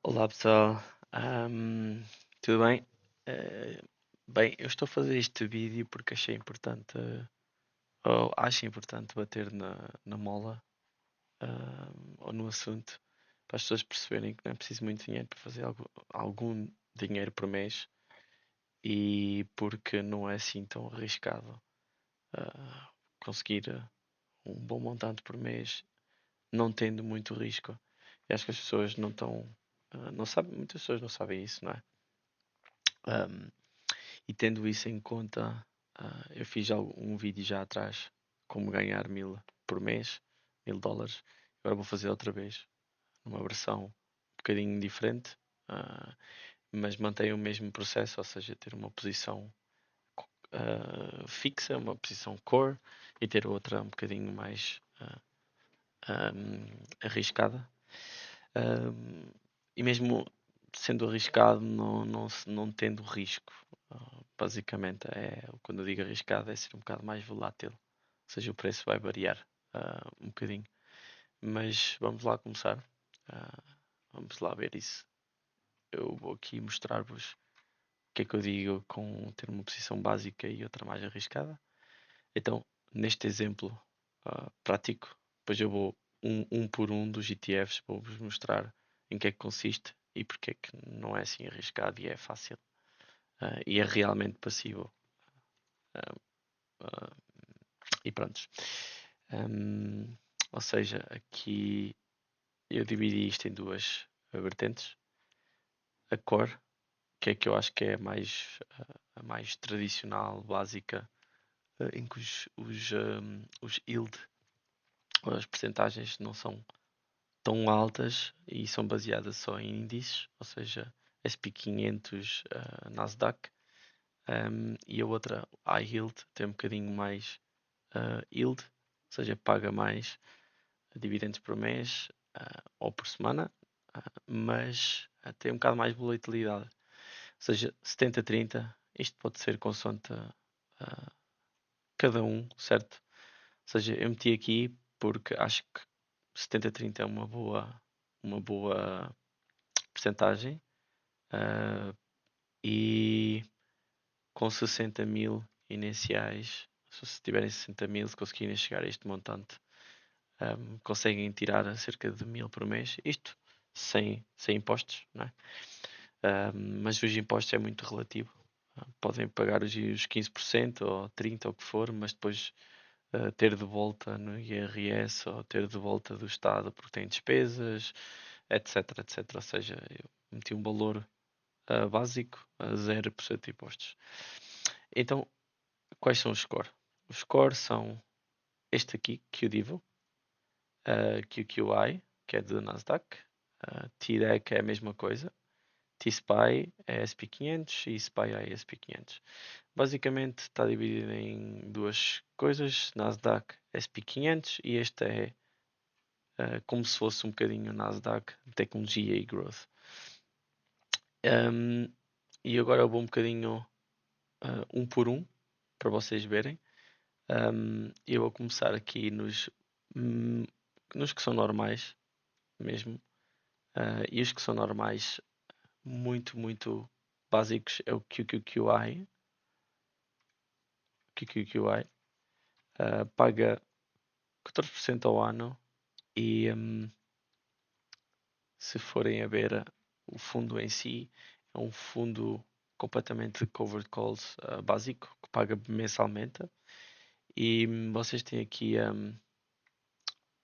Olá pessoal, Ahm, tudo bem? Eh, Bem, eu estou a fazer este vídeo porque achei importante, ou acho importante bater na mola, ou no assunto, para as pessoas perceberem que não é preciso muito dinheiro para fazer algum dinheiro por mês e porque não é assim tão arriscado, conseguir um bom montante por mês, não tendo muito risco. E acho que as pessoas não estão, não sabem, muitas pessoas não sabem isso, não é? Ahm, e tendo isso em conta, eu fiz um vídeo já atrás, como ganhar 1000 por mês, US$ 1000. Agora vou fazer outra vez, numa versão um bocadinho diferente, mas mantém o mesmo processo, ou seja, ter uma posição fixa, uma posição core, e ter outra um bocadinho mais arriscada. Ahm, e mesmo sendo arriscado, não tendo risco. Basicamente, quando eu digo arriscado, é ser um bocado mais volátil. Ou seja, o preço vai variar um bocadinho. Mas vamos lá começar. Ah, Vamos lá ver isso. Eu vou aqui mostrar-vos o que é que eu digo com ter uma posição básica e outra mais arriscada. Então, neste exemplo prático, depois eu vou um por um dos ETFs, vou-vos mostrar em que é que consiste e porque é que não é assim arriscado e é fácil e é realmente passivo. Ah, ah, e pronto. Um, ou seja, aqui eu dividi isto em duas vertentes. A core, que é que eu acho que é a mais tradicional, básica, em que os yield, as percentagens não são tão altas e são baseadas só em índices, ou seja, SP500, Nasdaq, e a outra, High Yield, tem um bocadinho mais yield, ou seja, paga mais dividendos por mês ou por semana, mas tem um bocado mais volatilidade, ou seja, 70-30, isto pode ser consoante cada um, certo? Ou seja, eu meti aqui porque acho que 70-30 é uma boa percentagem e com 60 mil iniciais, se tiverem 60 mil, se conseguirem chegar a este montante, conseguem tirar cerca de 1000 por mês, isto sem impostos, não é? Mas os impostos é muito relativo. Podem pagar os 15% ou 30% ou o que for, mas depois ter de volta no IRS ou ter de volta do Estado porque tem despesas, etc, etc. Ou seja, eu meti um valor básico a 0% de impostos. Então, quais são os scores? Os scores são este aqui, QDIVO, QQI, que é do Nasdaq, TDEC é a mesma coisa, T-SPY é SP500 e SPY é SP500. Basicamente está dividido em duas coisas, Nasdaq SP500 e este é como se fosse um bocadinho o Nasdaq de tecnologia e growth. Um, e agora eu vou um bocadinho um por um para vocês verem. Eu vou começar aqui hum, nos que são normais mesmo. E os que são normais, muito, muito básicos, é o QQQI. QQQI paga 14% ao ano e se forem a ver o fundo em si, é um fundo completamente covered calls básico que paga mensalmente. E vocês têm aqui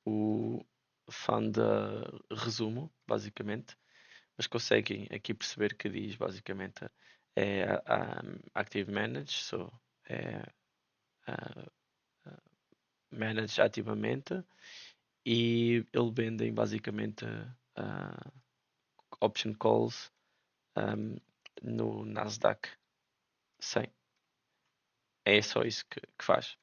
o fund resumo, basicamente, mas conseguem aqui perceber que diz basicamente é Active Manage, so é manage ativamente e ele vendem basicamente uh, option calls um, no Nasdaq 100. É só isso que faz.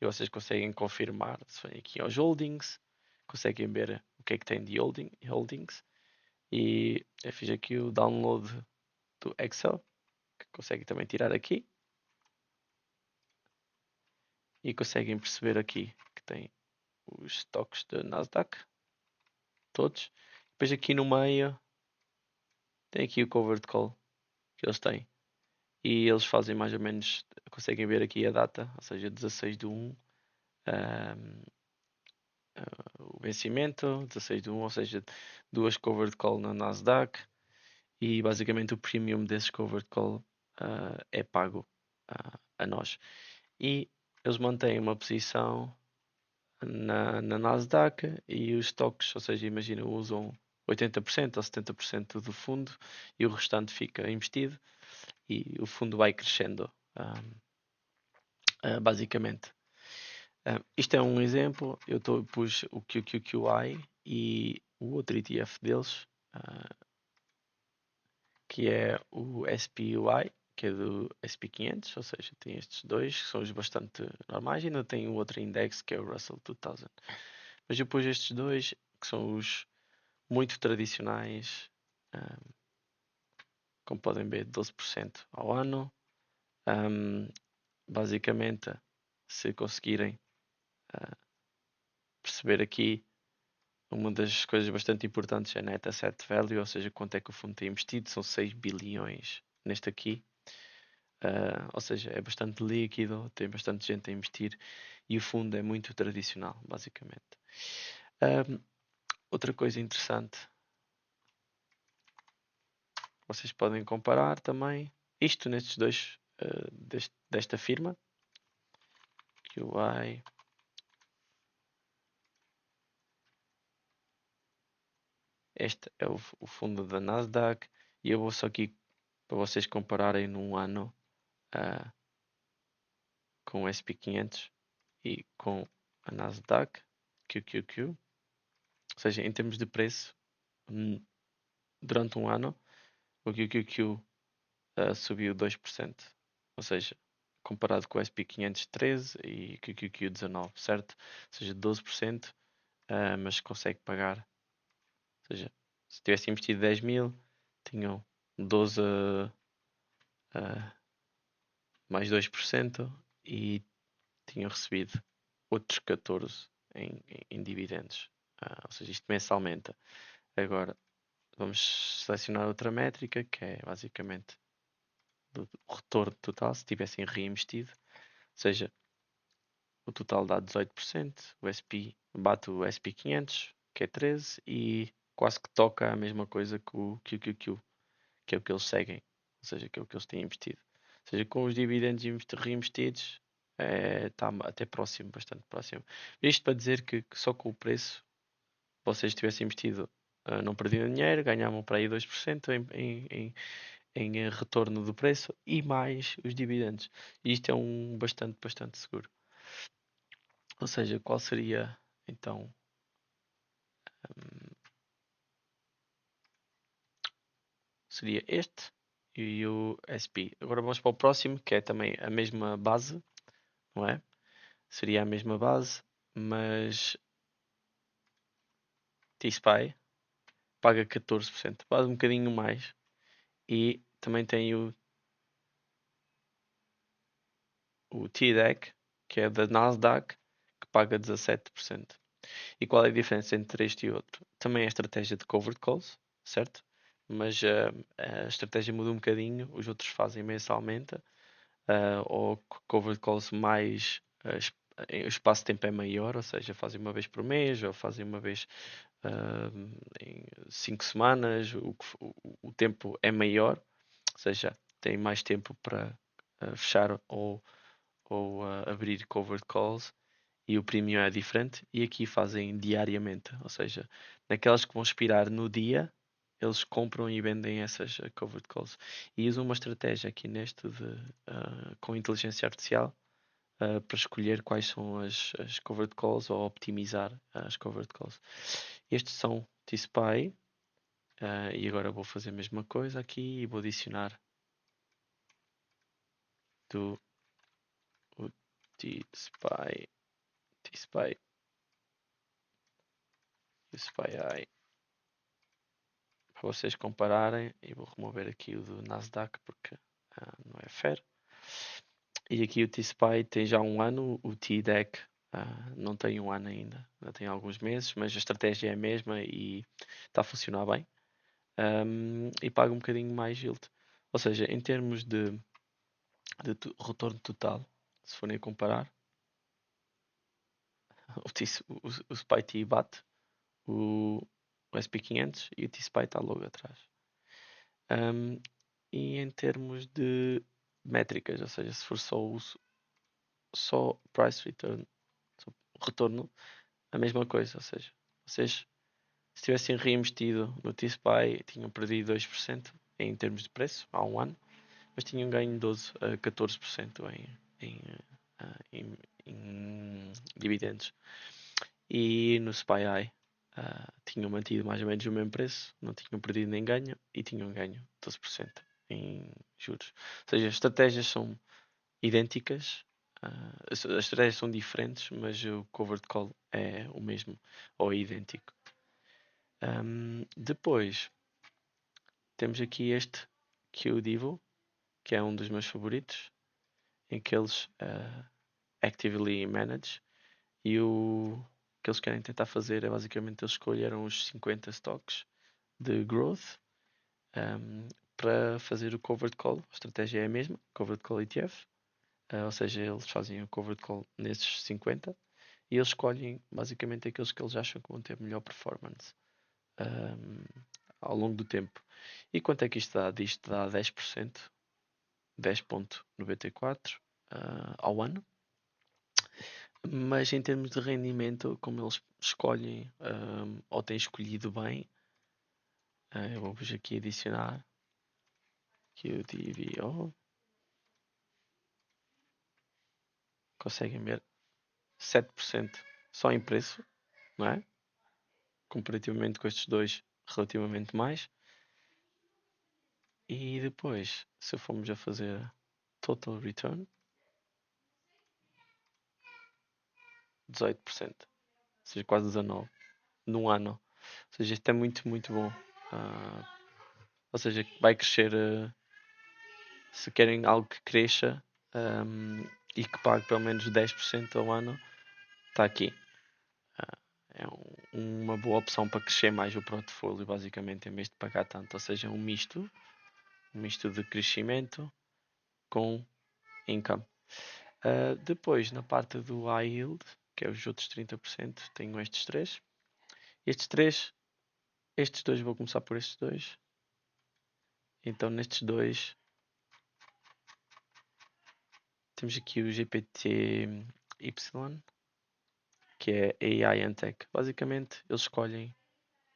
E vocês conseguem confirmar se vêm aqui aos holdings, conseguem ver o que é que tem de holdings. E eu fiz aqui o download do Excel, que conseguem também tirar aqui. E conseguem perceber aqui que tem os stocks da Nasdaq, todos. Depois aqui no meio tem aqui o covered call que eles têm. E eles fazem mais ou menos, conseguem ver aqui a data, ou seja, 16 de 1, ahm, o vencimento, 16 de 1, ou seja, duas covered call na Nasdaq. E basicamente o premium desses covered call é pago a nós. E eles mantêm uma posição na Nasdaq e os stocks, ou seja, imagina, usam 80% ou 70% do fundo e o restante fica investido e o fundo vai crescendo, basicamente. Isto é um exemplo, pus o QQQI e o outro ETF deles, que é o SPY, que é do SP500, ou seja, tem estes dois, que são os bastante normais, e ainda tem o outro index, que é o Russell 2000. Mas eu pus estes dois, que são os muito tradicionais, como podem ver, 12% ao ano. Basicamente, se conseguirem perceber aqui, uma das coisas bastante importantes é a net asset value, ou seja, quanto é que o fundo tem investido, são 6 bilhões neste aqui. Ou seja, é bastante líquido, tem bastante gente a investir e o fundo é muito tradicional, basicamente. Outra coisa interessante, vocês podem comparar também isto nestes dois, desta firma, QI. Este é o fundo da Nasdaq e eu vou só aqui para vocês compararem num ano com o SP500 e com a Nasdaq, QQQ. Ou seja, em termos de preço, durante um ano, o QQQ subiu 2%. Ou seja, comparado com o SP500 13 e QQQ 19, certo? Ou seja, 12%, mas consegue pagar. Ou seja, se tivesse investido 10 mil, tinham 12 mais 2% e tinham recebido outros 14 em dividendos. Ou seja, isto mensalmente. Agora, vamos selecionar outra métrica que é basicamente do retorno total se tivessem reinvestido. Ou seja, o total dá 18%, o SP bate o SP500, que é 13%, e quase que toca a mesma coisa que o QQQ, que é o que eles seguem, ou seja, que é o que eles têm investido. Ou seja, com os dividendos reinvestidos, está até próximo, bastante próximo. Isto para dizer que só com o preço, vocês tivessem investido, não perdiam dinheiro, ganhavam para aí 2% em retorno do preço e mais os dividendos. E isto é um bastante seguro. Ou seja, qual seria então seria este e o SP. Agora vamos para o próximo, que é também a mesma base, não é? Seria a mesma base, mas T-Spy paga 14%, paga um bocadinho mais. E também tem o TDEC, que é da Nasdaq, que paga 17%. E qual é a diferença entre este e outro? Também é a estratégia de covered calls, certo? Mas a estratégia muda um bocadinho, os outros fazem mensalmente, ou covered calls mais, o espaço de tempo é maior, ou seja, fazem uma vez por mês, ou fazem uma vez em 5 semanas, o tempo é maior, ou seja, tem mais tempo para fechar ou abrir covered calls e o premium é diferente. E aqui fazem diariamente, ou seja, naquelas que vão expirar no dia, eles compram e vendem essas covered calls. E usam uma estratégia aqui neste com inteligência artificial para escolher quais são as covered calls ou optimizar as covered calls. Estes são T-Spy. E agora vou fazer a mesma coisa aqui e vou adicionar do o T-Spy, T-Spy, T-Spy para vocês compararem. E vou remover aqui o do Nasdaq porque não é fair. E aqui o T-Spy tem já um ano, o T-Deck não tem um ano ainda tem alguns meses, mas a estratégia é a mesma e está a funcionar bem. e paga um bocadinho mais yield. Ou seja, em termos de retorno total, se forem a comparar, o SPY bate o, o SP500 e o T-SPY está logo atrás. Um, e em termos de métricas, ou seja, se for só price return, só retorno, a mesma coisa. Ou seja, vocês se tivessem reinvestido no T-SPY tinham perdido 2% em termos de preço há um ano, mas tinham ganho 12 a 14% em, em dividendos. E no SPY tinham mantido mais ou menos o mesmo preço, não tinham perdido nem ganho e tinham ganho 12% em juros. Ou seja, as estratégias são idênticas, as estratégias são diferentes, mas o covered call é o mesmo ou é idêntico. Depois temos aqui este QDivo, que é um dos meus favoritos, em que eles actively manage e o que eles querem tentar fazer é basicamente eles escolheram os 50 stocks de growth para fazer o covered call. A estratégia é a mesma, covered call ETF, ou seja, eles fazem o covered call nesses 50 e eles escolhem basicamente aqueles que eles acham que vão ter melhor performance um, ao longo do tempo. E quanto é que isto dá? Isto dá 10%, 10,94 ao ano. Mas em termos de rendimento, como eles escolhem ou têm escolhido bem, eu vou-vos aqui adicionar QDVO. Conseguem ver 7% só em preço, não é? Comparativamente com estes dois, relativamente mais. E depois, se formos a fazer total return, 18%, ou seja, quase 19% num ano. Ou seja, isto é muito, muito bom. Ou seja, vai crescer. Se querem algo que cresça e que pague pelo menos 10% ao ano, está aqui. É uma boa opção para crescer mais o portfólio, basicamente, em vez de pagar tanto. Ou seja, um misto de crescimento com income. Depois, na parte do high yield, que é os outros 30%, tenho estes três. Estes dois, vou começar por estes dois. Então, nestes dois, temos aqui o GPT-Y, que é AI and Tech. Basicamente, eles escolhem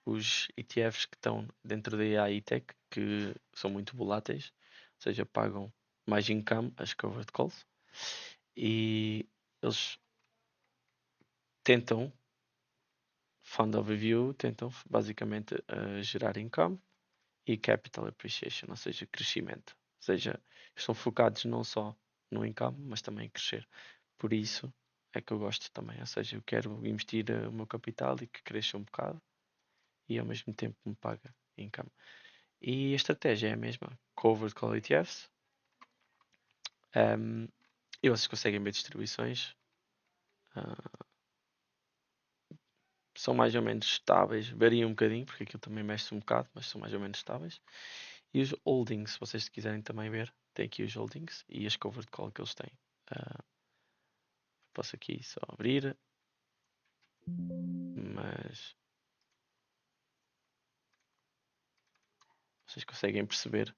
os ETFs que estão dentro da AI e Tech, que são muito voláteis, ou seja, pagam mais income, as covered calls, e eles tentam, fund overview, tentam basicamente gerar income e capital appreciation, ou seja, crescimento. Ou seja, estão focados não só no income, mas também em crescer. Por isso é que eu gosto também, ou seja, eu quero investir o meu capital e que cresça um bocado e ao mesmo tempo me paga income. E a estratégia é a mesma, covered call ETFs. E vocês conseguem ver distribuições. São mais ou menos estáveis, variam um bocadinho, porque aquilo também mexe um bocado, mas são mais ou menos estáveis. E os holdings, se vocês quiserem também ver, tem aqui os holdings e as covered call que eles têm. Posso aqui só abrir, mas vocês conseguem perceber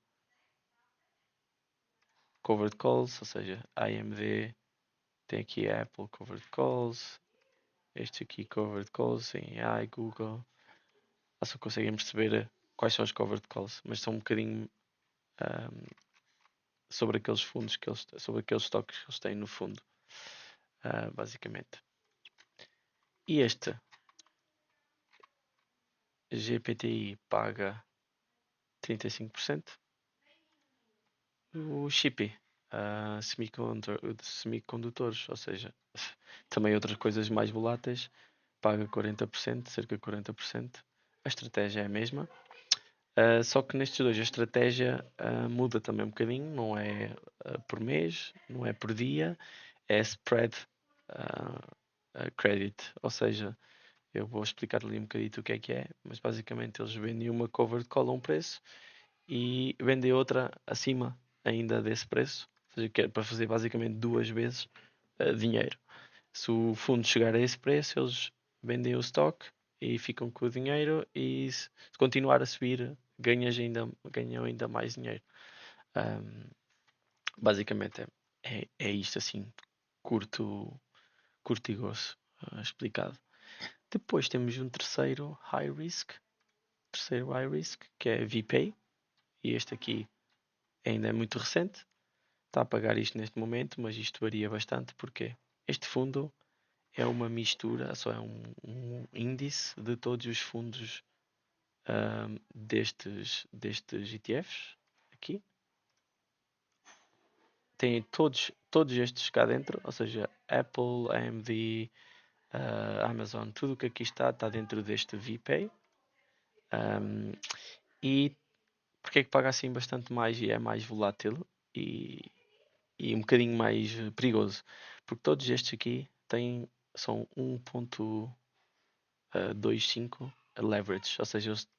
covered calls, ou seja, AMD, tem aqui Apple covered calls, este aqui covered calls em AI, Google. Só conseguem perceber quais são os covered calls, mas são um bocadinho sobre aqueles fundos sobre aqueles estoques que eles têm no fundo, basicamente. E este GPTI paga 35%. O Shippy, semicondutores, ou seja, também outras coisas mais voláteis, paga 40%, cerca de 40%. A estratégia é a mesma. Só que nestes dois a estratégia muda também um bocadinho, não é por mês, não é por dia, é spread credit, ou seja, Eu vou explicar ali um bocadito o que é, mas basicamente eles vendem uma covered call a um preço e vendem outra acima ainda desse preço, ou seja, que é para fazer basicamente duas vezes dinheiro. Se o fundo chegar a esse preço, eles vendem o stock e ficam com o dinheiro e se continuar a subir, ganham ainda mais dinheiro. Um, basicamente é isto assim, curto, curto e grosso, explicado. Depois temos um terceiro high risk, que é VPay, e este aqui ainda é muito recente, está a pagar isto neste momento, mas isto varia bastante porque este fundo é uma mistura, só é um índice de todos os fundos destes ETFs aqui. Tem todos estes cá dentro, ou seja, Apple, AMD, Amazon, tudo o que aqui está dentro deste VPay. E porque é que paga assim bastante mais e é mais volátil e um bocadinho mais perigoso? Porque todos estes aqui são 1.25 leverage, ou seja, eles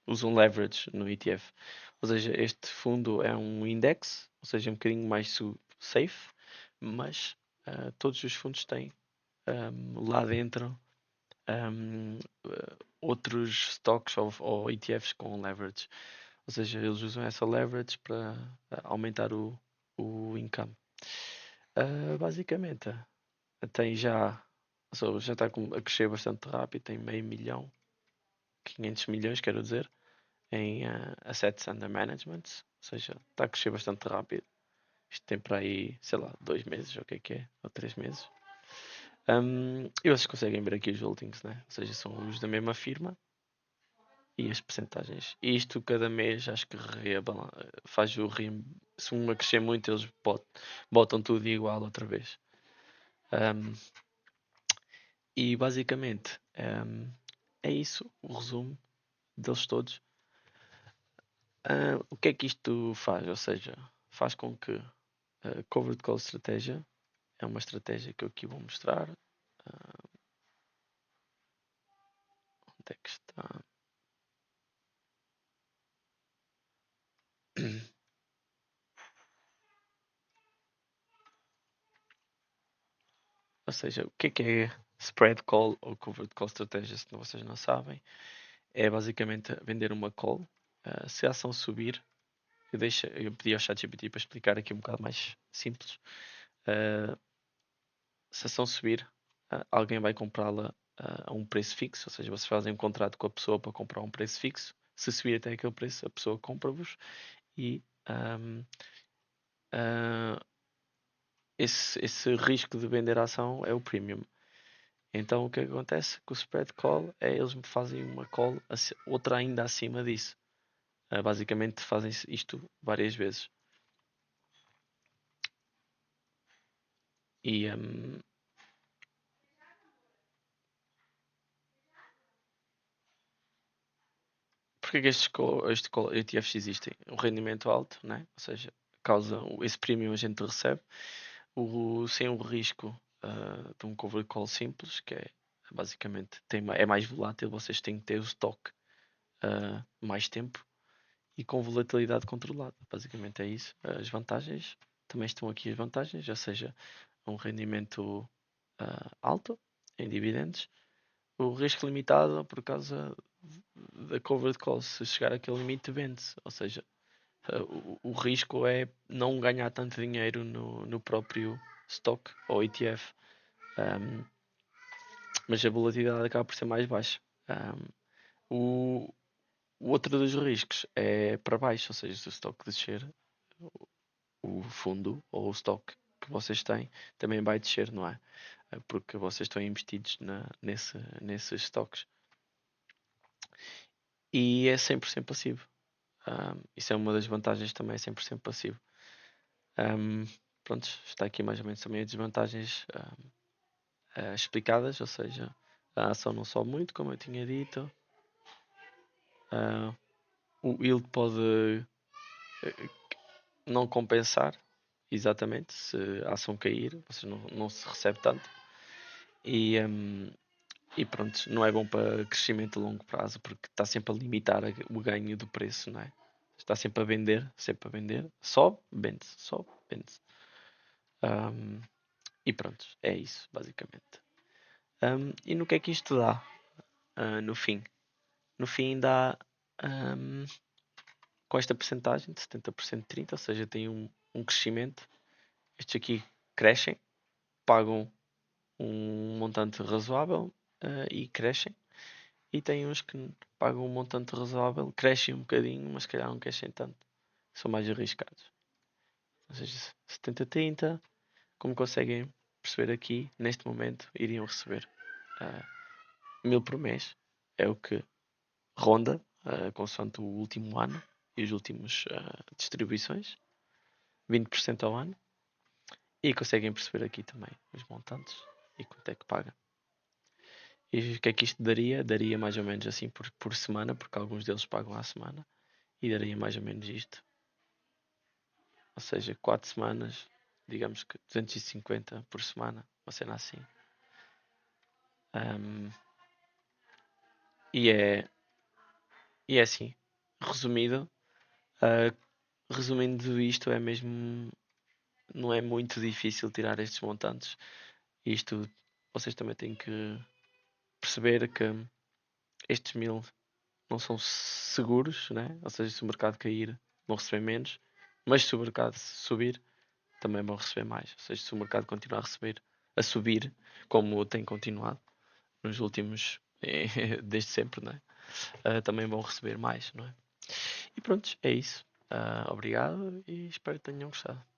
usam leverage no ETF. Ou seja, este fundo é um index, ou seja, um bocadinho mais safe, mas todos os fundos têm lá dentro outros stocks ou ETFs com leverage. Ou seja, eles usam essa leverage para aumentar o income. Basicamente, tem já está a crescer bastante rápido, tem meio milhão, 500 milhões, quero dizer, em assets under management, ou seja, está a crescer bastante rápido. Isto tem para aí, sei lá, 2 meses, ou o que é, ou 3 meses. E vocês conseguem ver aqui os holdings, né? Ou seja, são os da mesma firma e as percentagens. E isto cada mês acho que faz o se uma crescer muito, eles botam tudo igual outra vez. Um, e basicamente é isso, o resumo deles todos. O que é que isto faz? Ou seja, faz com que a Covered Call Estratégia é uma estratégia que eu aqui vou mostrar. Onde é que está? Ou seja, o que é Spread Call ou Covered Call Estratégia, se vocês não sabem? É basicamente vender uma call. Se a ação subir, eu pedi ao ChatGPT para explicar aqui um bocado mais simples. Uh, se a ação subir, alguém vai comprá-la a um preço fixo, ou seja, vocês fazem um contrato com a pessoa para comprar um preço fixo. Se subir até aquele preço, a pessoa compra-vos e uh, esse risco de vender a ação é o premium. Então o que acontece com o spread call é eles me fazem uma call, outra ainda acima disso. Basicamente fazem isto várias vezes. E porque é que ETFs existem? O rendimento alto, né? Ou seja, causa esse premium a gente recebe, sem o risco de um cover call simples, que é basicamente é mais volátil, vocês têm que ter o stock mais tempo e com volatilidade controlada. Basicamente é isso. As vantagens, também estão aqui as vantagens, ou seja, um rendimento alto em dividendos, o risco limitado por causa da covered call. Se chegar àquele limite, vende-se. Ou seja, o risco é não ganhar tanto dinheiro no próprio stock ou ETF. Um, mas a volatilidade acaba por ser mais baixa. O, o outro dos riscos é para baixo, ou seja, se o stock descer, o fundo ou o stock que vocês têm também vai descer, não é? Porque vocês estão investidos nesses stocks. E é 100% passivo. Isso é uma das vantagens também, é 100% passivo. Pronto, está aqui mais ou menos também as desvantagens explicadas, ou seja, a ação não sobe muito, como eu tinha dito. O yield pode não compensar, exatamente, se a ação cair, você não se recebe tanto. E E pronto, não é bom para crescimento a longo prazo porque está sempre a limitar o ganho do preço, não é? Está sempre a vender, sobe, vende-se. Ahm, e pronto, é isso, basicamente. E no que é que isto dá? No fim? No fim dá ahm, com esta percentagem de 70% 30%, ou seja, tem um crescimento. Estes aqui crescem, pagam um montante razoável e crescem. E tem uns que pagam um montante razoável, crescem um bocadinho, mas se calhar não crescem tanto. São mais arriscados. Ou seja, 70-30, como conseguem perceber aqui, neste momento, iriam receber 1000 por mês. É o que ronda, consoante o último ano e os últimos distribuições. 20% ao ano. E conseguem perceber aqui também os montantes e quanto é que paga. E o que é que isto daria? Daria mais ou menos assim por semana, porque alguns deles pagam à semana. E daria mais ou menos isto. Ou seja, 4 semanas, digamos que 250 por semana, uma cena assim. Um, e, é, e é assim, resumido, uh, resumindo isto, é mesmo, não é muito difícil tirar estes montantes. Isto, vocês também têm que perceber que estes 1000 não são seguros, né? Ou seja, se o mercado cair, vão receber menos, mas se o mercado subir, também vão receber mais. Ou seja, se o mercado continuar a subir, como tem continuado nos últimos, desde sempre, né? Também vão receber mais, não é? E pronto, é isso. Obrigado e espero que tenham gostado.